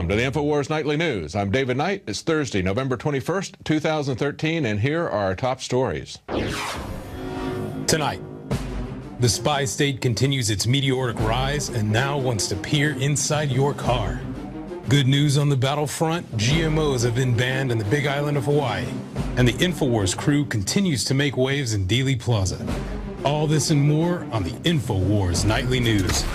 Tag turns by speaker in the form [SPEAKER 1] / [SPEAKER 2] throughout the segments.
[SPEAKER 1] Welcome to the InfoWars Nightly News. I'm David Knight. It's Thursday, November 21st, 2013, and here are our top stories.
[SPEAKER 2] Tonight, the spy state continues its meteoric rise and now wants to peer inside your car. Good news on the battlefront, GMOs have been banned in the Big Island of Hawaii, and the InfoWars crew continues to make waves in Dealey Plaza. All this and more on the InfoWars Nightly News.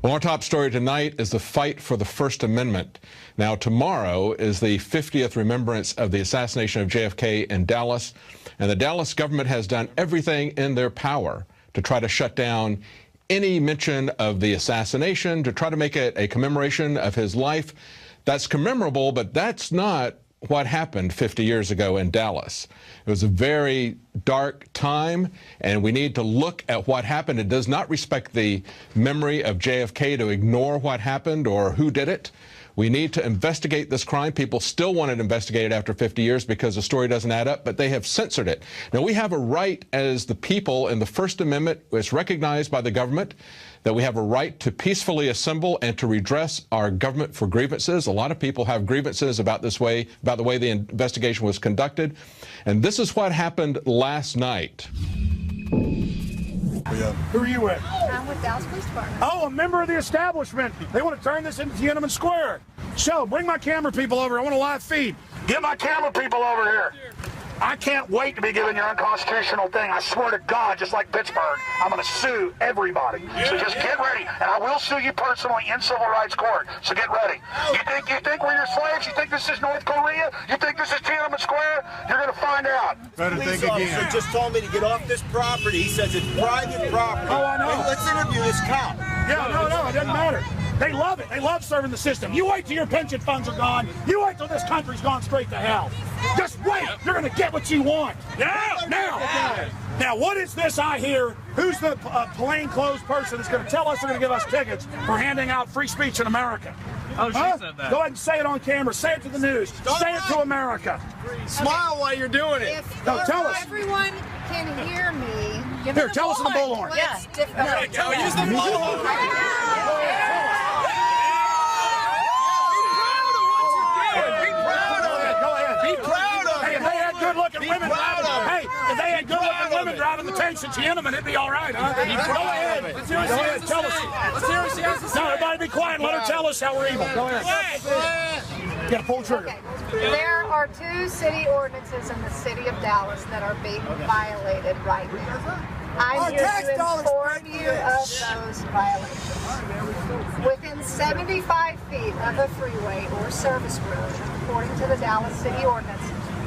[SPEAKER 1] Well, our top story tonight is the fight for the First Amendment. Now, tomorrow is the 50th remembrance of the assassination of JFK in Dallas, and the Dallas government has done everything in their power to try to shut down any mention of the assassination, to try to make it a commemoration of his life. That's commemorable, but that's not what happened 50 years ago in Dallas. It was a very dark time, and we need to look at what happened. It does not respect the memory of JFK to ignore what happened or who did it. We need to investigate this crime. People still want it investigated after 50 years because the story doesn't add up, but they have censored it. Now, we have a right as the people in the First Amendment, it's recognized by the government, that we have a right to peacefully assemble and to redress our government for grievances. A lot of people have grievances about the way the investigation was conducted. And this is what happened last night.
[SPEAKER 3] Who are you with?
[SPEAKER 4] I'm with Dallas Police Department.
[SPEAKER 3] Oh, a member of the establishment. They want to turn this into Tiananmen Square. So, bring my camera people over. I want a live feed. Get my camera people over here. I can't wait to be given your unconstitutional thing. I swear to God, just like Pittsburgh, I'm going to sue everybody. So just get ready, and I will sue you personally in civil rights court. So get ready. You think we're your slaves? You think this is North Korea? You think this is Tiananmen Square? You're going to find out.
[SPEAKER 5] The police officer just told me to get off this property. He says it's private property.
[SPEAKER 3] Oh, I know.
[SPEAKER 5] Hey, let's interview this cop.
[SPEAKER 3] Yeah, no, it doesn't matter. They love it. They love serving the system. You wait till your pension funds are gone. You wait till this country's gone straight to hell. Just wait. You're going to get what you want. Now, what is this I hear? Who's the plainclothes person that's going to tell us they're going to give us tickets for handing out free speech in America?
[SPEAKER 6] Oh, she said that.
[SPEAKER 3] Go ahead and say it on camera. Say it to the news. Say it to America.
[SPEAKER 5] Smile while you're doing it.
[SPEAKER 3] No, tell us.
[SPEAKER 4] Everyone can hear me. Give
[SPEAKER 3] Here,
[SPEAKER 4] me
[SPEAKER 3] tell us in the bullhorn.
[SPEAKER 4] Yes.
[SPEAKER 5] Use the bullhorn.
[SPEAKER 3] If they had good-looking women driving the tanks in Tiananmen, it'd be all right, huh? Go ahead. Go ahead. Tell us.
[SPEAKER 6] Let's hear what she has to say.
[SPEAKER 3] No, everybody be quiet. Let her tell us how we're evil. Go ahead. You gotta pull the trigger.
[SPEAKER 4] Okay. There are 2 city ordinances in the city of Dallas that are being violated right now. I'm here to inform you of those violations. Within 75 feet of a freeway or service road, according to the Dallas City Ordinance,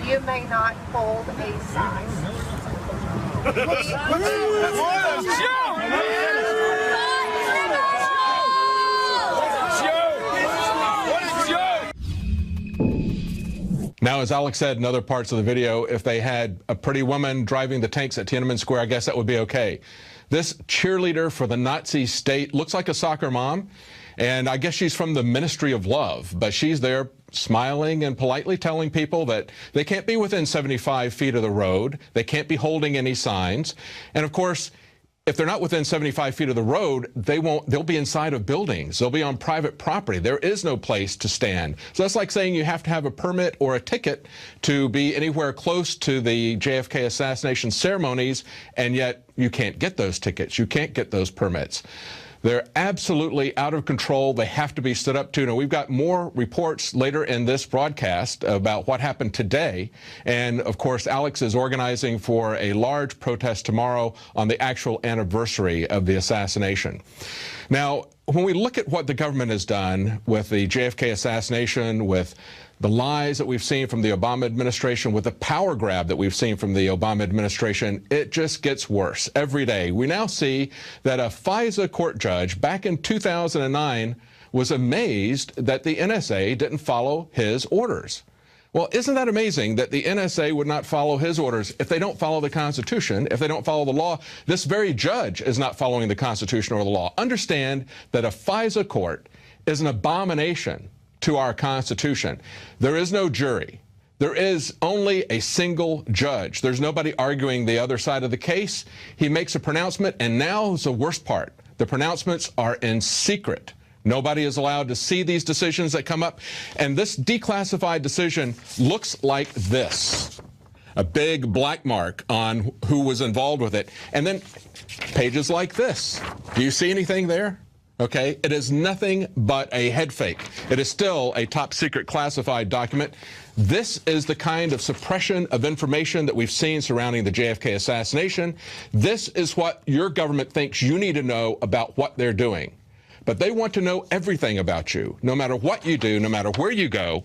[SPEAKER 4] you may not hold a sign.
[SPEAKER 1] Now, as Alex said in other parts of the video, if they had a pretty woman driving the tanks at Tiananmen Square, I guess that would be okay. This cheerleader for the Nazi state looks like a soccer mom, and I guess she's from the Ministry of Love, but she's there smiling and politely telling people that they can't be within 75 feet of the road, they can't be holding any signs, and of course, if they're not within 75 feet of the road, they'll be inside of buildings. They'll be on private property. There is no place to stand. So that's like saying you have to have a permit or a ticket to be anywhere close to the JFK assassination ceremonies, and yet you can't get those tickets. You can't get those permits. They're absolutely out of control. They have to be stood up to. Now, we've got more reports later in this broadcast about what happened today. And, of course, Alex is organizing for a large protest tomorrow on the actual anniversary of the assassination. Now, when we look at what the government has done with the JFK assassination, with the lies that we've seen from the Obama administration, with the power grab that we've seen from the Obama administration, it just gets worse every day. We now see that a FISA court judge back in 2009 was amazed that the NSA didn't follow his orders. Well, isn't that amazing that the NSA would not follow his orders if they don't follow the Constitution, if they don't follow the law? This very judge is not following the Constitution or the law. Understand that a FISA court is an abomination to our Constitution. There is no jury. There is only a single judge. There's nobody arguing the other side of the case. He makes a pronouncement, and now is the worst part. The pronouncements are in secret. Nobody is allowed to see these decisions that come up. And this declassified decision looks like this. A big black mark on who was involved with it. And then pages like this. Do you see anything there? Okay, it is nothing but a head fake. It is still a top secret classified document. This is the kind of suppression of information that we've seen surrounding the JFK assassination. This is what your government thinks you need to know about what they're doing. But they want to know everything about you. No matter what you do, no matter where you go,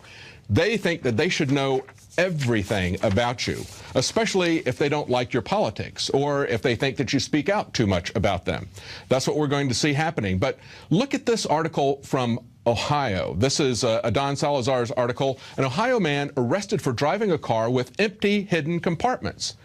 [SPEAKER 1] they think that they should know everything about you, especially if they don't like your politics or if they think that you speak out too much about them. That's what we're going to see happening. But look at this article from Ohio. This is Don Salazar's article. An Ohio man arrested for driving a car with empty hidden compartments.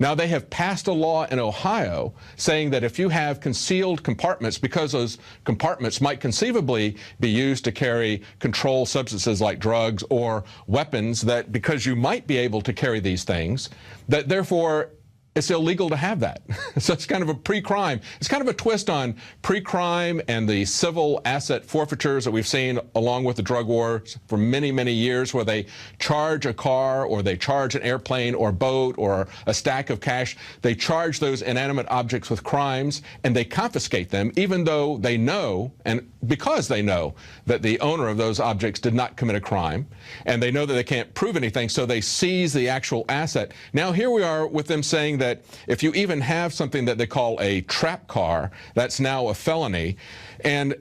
[SPEAKER 1] Now, they have passed a law in Ohio saying that if you have concealed compartments, because those compartments might conceivably be used to carry controlled substances like drugs or weapons, that because you might be able to carry these things, that therefore it's illegal to have that. So it's kind of a pre-crime. It's kind of a twist on pre-crime and the civil asset forfeitures that we've seen along with the drug wars for many, many years, where they charge a car or they charge an airplane or boat or a stack of cash. They charge those inanimate objects with crimes and they confiscate them, even though they know, and because they know that the owner of those objects did not commit a crime, and they know that they can't prove anything, so they seize the actual asset. Now here we are with them saying that if you even have something that they call a trap car, that's now a felony. And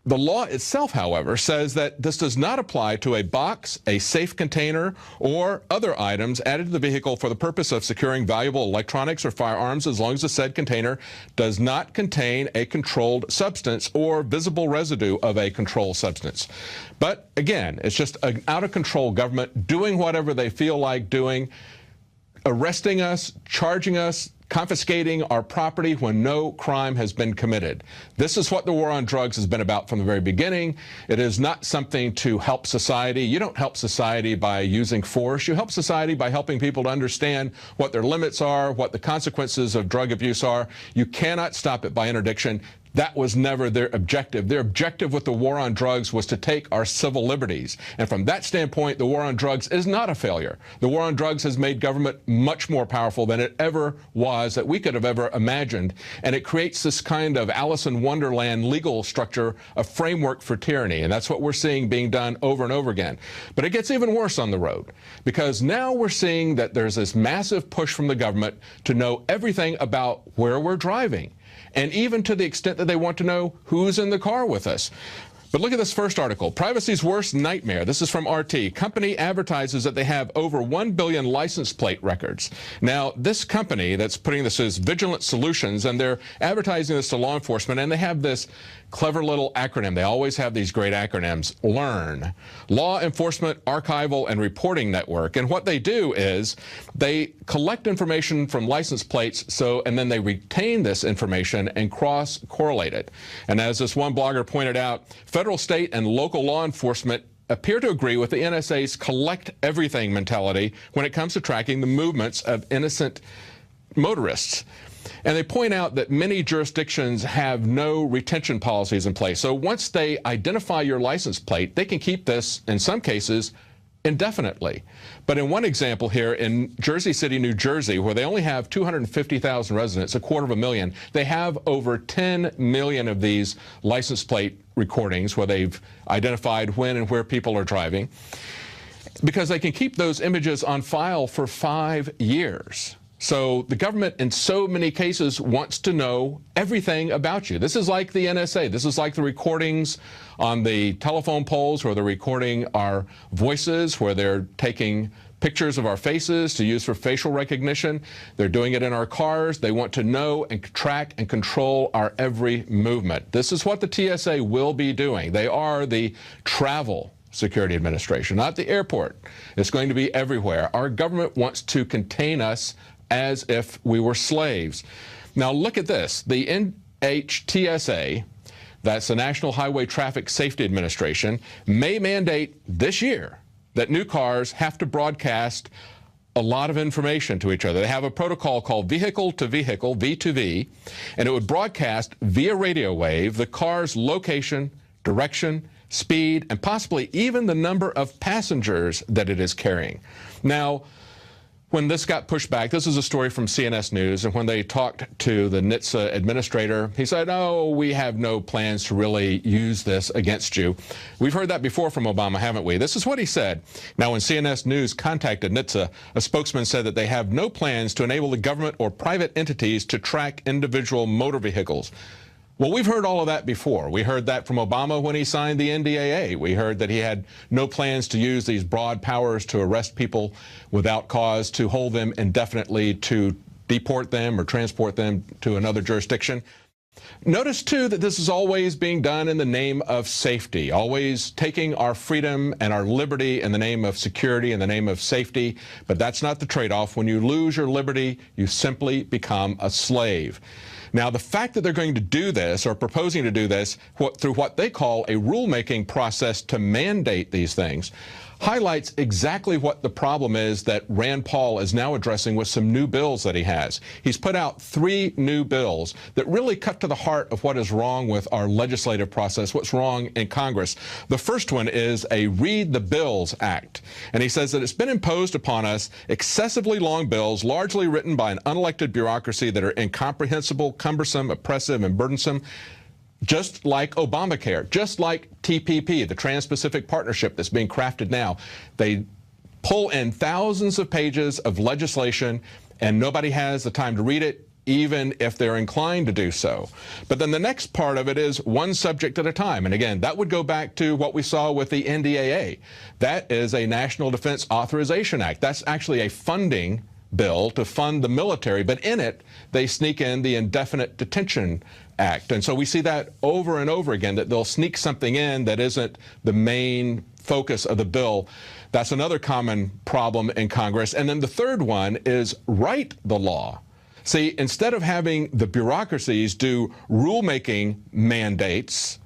[SPEAKER 1] the law itself, however, says that this does not apply to a box, a safe container, or other items added to the vehicle for the purpose of securing valuable electronics or firearms, as long as the said container does not contain a controlled substance or visible residue of a controlled substance. But again, it's just an out-of-control government doing whatever they feel like doing, arresting us, charging us, confiscating our property when no crime has been committed. This is what the war on drugs has been about from the very beginning. It is not something to help society. You don't help society by using force. You help society by helping people to understand what their limits are, what the consequences of drug abuse are. You cannot stop it by interdiction. That was never their objective. Their objective with the war on drugs was to take our civil liberties. And from that standpoint, the war on drugs is not a failure. The war on drugs has made government much more powerful than it ever was, that we could have ever imagined. And it creates this kind of Alice in Wonderland legal structure, a framework for tyranny. And that's what we're seeing being done over and over again. But it gets even worse on the road, because now we're seeing that there's this massive push from the government to know everything about where we're driving, and even to the extent that they want to know who's in the car with us. But look at this first article. Privacy's worst nightmare. This is from RT. Company advertises that they have over 1 billion license plate records. Now, this company that's putting this as Vigilant Solutions, and they're advertising this to law enforcement, and they have this clever little acronym. They always have these great acronyms. LEARN, Law Enforcement Archival and Reporting Network. And what they do is they collect information from license plates, and then they retain this information and cross-correlate it. And as this one blogger pointed out, federal, state, and local law enforcement appear to agree with the NSA's collect everything mentality when it comes to tracking the movements of innocent motorists. And they point out that many jurisdictions have no retention policies in place. So once they identify your license plate, they can keep this, in some cases, indefinitely. But in one example here, in Jersey City, New Jersey, where they only have 250,000 residents, 250,000, they have over 10 million of these license plate recordings where they've identified when and where people are driving, because they can keep those images on file for 5 years. So the government, in so many cases, wants to know everything about you. This is like the NSA. This is like the recordings on the telephone poles where they're recording our voices, where they're taking pictures of our faces to use for facial recognition. They're doing it in our cars. They want to know and track and control our every movement. This is what the TSA will be doing. They are the travel security administration, not the airport. It's going to be everywhere. Our government wants to contain us as if we were slaves. Now look at this. The NHTSA, that's the National Highway Traffic Safety Administration, may mandate this year that new cars have to broadcast a lot of information to each other. They have a protocol called vehicle to vehicle, V2V, and it would broadcast via radio wave the car's location, direction, speed, and possibly even the number of passengers that it is carrying. Now, when this got pushed back, this is a story from CNS News, and when they talked to the NHTSA administrator, he said, "Oh, we have no plans to really use this against you." We've heard that before from Obama, haven't we? This is what he said. Now, when CNS News contacted NHTSA, a spokesman said that they have no plans to enable the government or private entities to track individual motor vehicles. Well, we've heard all of that before. We heard that from Obama when he signed the NDAA. We heard that he had no plans to use these broad powers to arrest people without cause, to hold them indefinitely, to deport them or transport them to another jurisdiction. Notice, too, that this is always being done in the name of safety, always taking our freedom and our liberty in the name of security, in the name of safety. But that's not the trade-off. When you lose your liberty, you simply become a slave. Now, the fact that they're going to do this, or proposing to do this, through what they call a rulemaking process to mandate these things, highlights exactly what the problem is that Rand Paul is now addressing with some new bills that he has. He's put out 3 new bills that really cut to the heart of what is wrong with our legislative process, what's wrong in Congress. The first one is a Read the Bills Act. And he says that it's been imposed upon us excessively long bills, largely written by an unelected bureaucracy, that are incomprehensible, cumbersome, oppressive, and burdensome. Just like Obamacare, just like TPP, the Trans-Pacific Partnership that's being crafted now. They pull in thousands of pages of legislation, and nobody has the time to read it, even if they're inclined to do so. But then the next part of it is one subject at a time. And again, that would go back to what we saw with the NDAA. That is a National Defense Authorization Act. That's actually a funding bill to fund the military, but in it, they sneak in the Indefinite Detention Act. And so we see that over and over again, that they'll sneak something in that isn't the main focus of the bill. That's another common problem in Congress. And then the third one is write the law. See, instead of having the bureaucracies do rulemaking mandates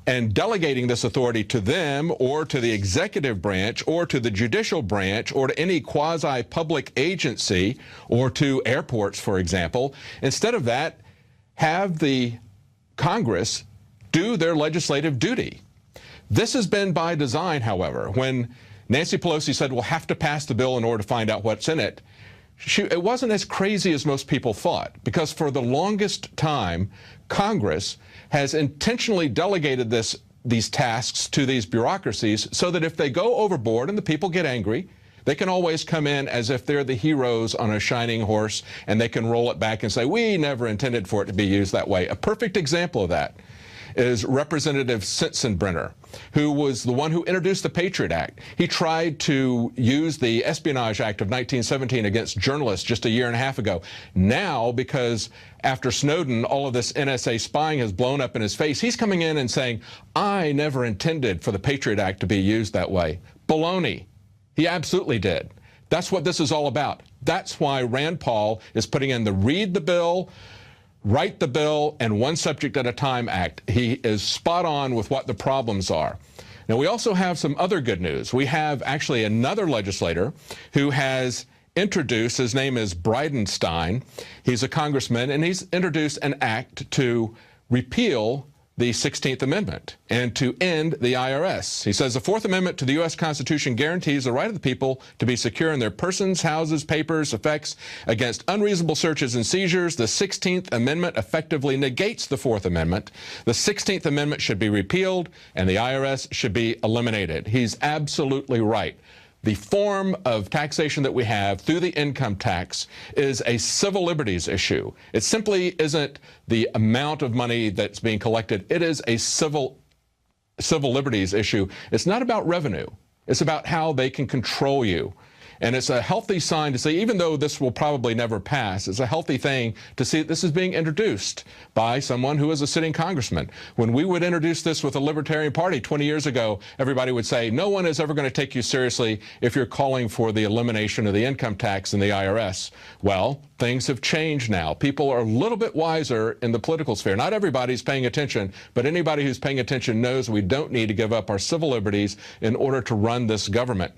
[SPEAKER 1] and delegating this authority to them or to the executive branch or to the judicial branch or to any quasi-public agency or to airports, for example, instead of that, have the Congress do their legislative duty. This has been by design, however. When Nancy Pelosi said we'll have to pass the bill in order to find out what's in it, it wasn't as crazy as most people thought, because for the longest time, Congress has intentionally delegated these tasks to these bureaucracies so that if they go overboard and the people get angry, they can always come in as if they're the heroes on a shining horse, and they can roll it back and say, we never intended for it to be used that way. A perfect example of that is Representative Sensenbrenner, who was the one who introduced the Patriot Act. He tried to use the Espionage Act of 1917 against journalists just a year and a half ago. Now, because after Snowden, all of this NSA spying has blown up in his face, he's coming in and saying, I never intended for the Patriot Act to be used that way. Baloney. He absolutely did. That's what this is all about. That's why Rand Paul is putting in the Read the Bill, Write the Bill, and One Subject at a Time Act. He is spot on with what the problems are. Now, we also have some other good news. We have actually another legislator who has introduced, his name is Bridenstine. He's a congressman, and he's introduced an act to repeal the 16th Amendment and to end the IRS. He says the 4th Amendment to the U.S. Constitution guarantees the right of the people to be secure in their persons, houses, papers, effects against unreasonable searches and seizures. The 16th Amendment effectively negates the 4th Amendment. The 16th Amendment should be repealed, and the IRS should be eliminated. He's absolutely right. The form of taxation that we have through the income tax is a civil liberties issue. It simply isn't the amount of money that's being collected. It is a civil liberties issue. It's not about revenue. It's about how they can control you. And it's a healthy sign to see, even though this will probably never pass, it's a healthy thing to see that this is being introduced by someone who is a sitting congressman. When we would introduce this with the Libertarian Party 20 years ago, everybody would say, no one is ever going to take you seriously if you're calling for the elimination of the income tax and the IRS. Well, things have changed now. People are a little bit wiser in the political sphere. Not everybody's paying attention, but anybody who's paying attention knows we don't need to give up our civil liberties in order to run this government.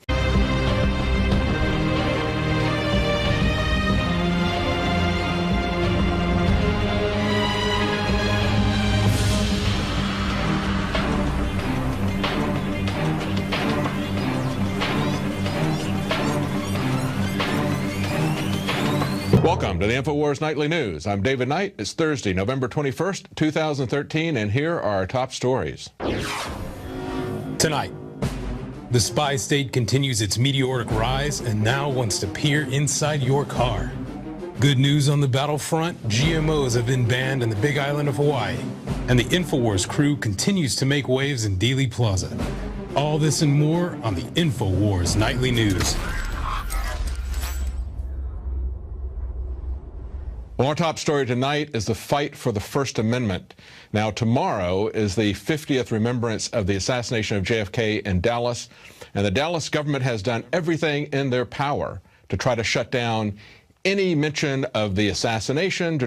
[SPEAKER 1] Welcome to the InfoWars Nightly News. I'm David Knight. It's Thursday, November 21st, 2013, and here are our top stories.
[SPEAKER 2] Tonight, the spy state continues its meteoric rise and now wants to peer inside your car. Good news on the battlefront, GMOs have been banned in the Big Island of Hawaii, and the InfoWars crew continues to make waves in Dealey Plaza. All this and more on the InfoWars Nightly News.
[SPEAKER 1] Well, our top story tonight is the fight for the First Amendment. Now, tomorrow is the 50th remembrance of the assassination of JFK in Dallas, and the Dallas government has done everything in their power to try to shut down any mention of the assassination.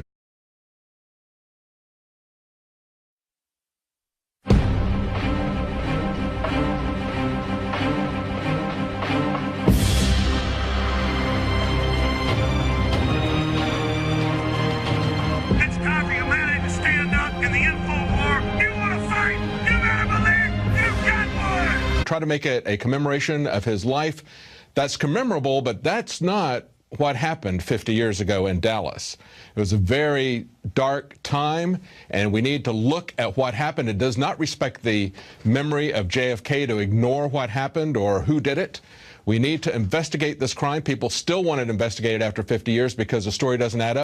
[SPEAKER 1] Try to make it a commemoration of his life. That's commemorable, but that's not what happened 50 years ago in Dallas. It was a very dark time, and we need to look at what happened. It does not respect the memory of JFK to ignore what happened or who did it. We need to investigate this crime. People still want it investigated after 50 years because the story doesn't add up.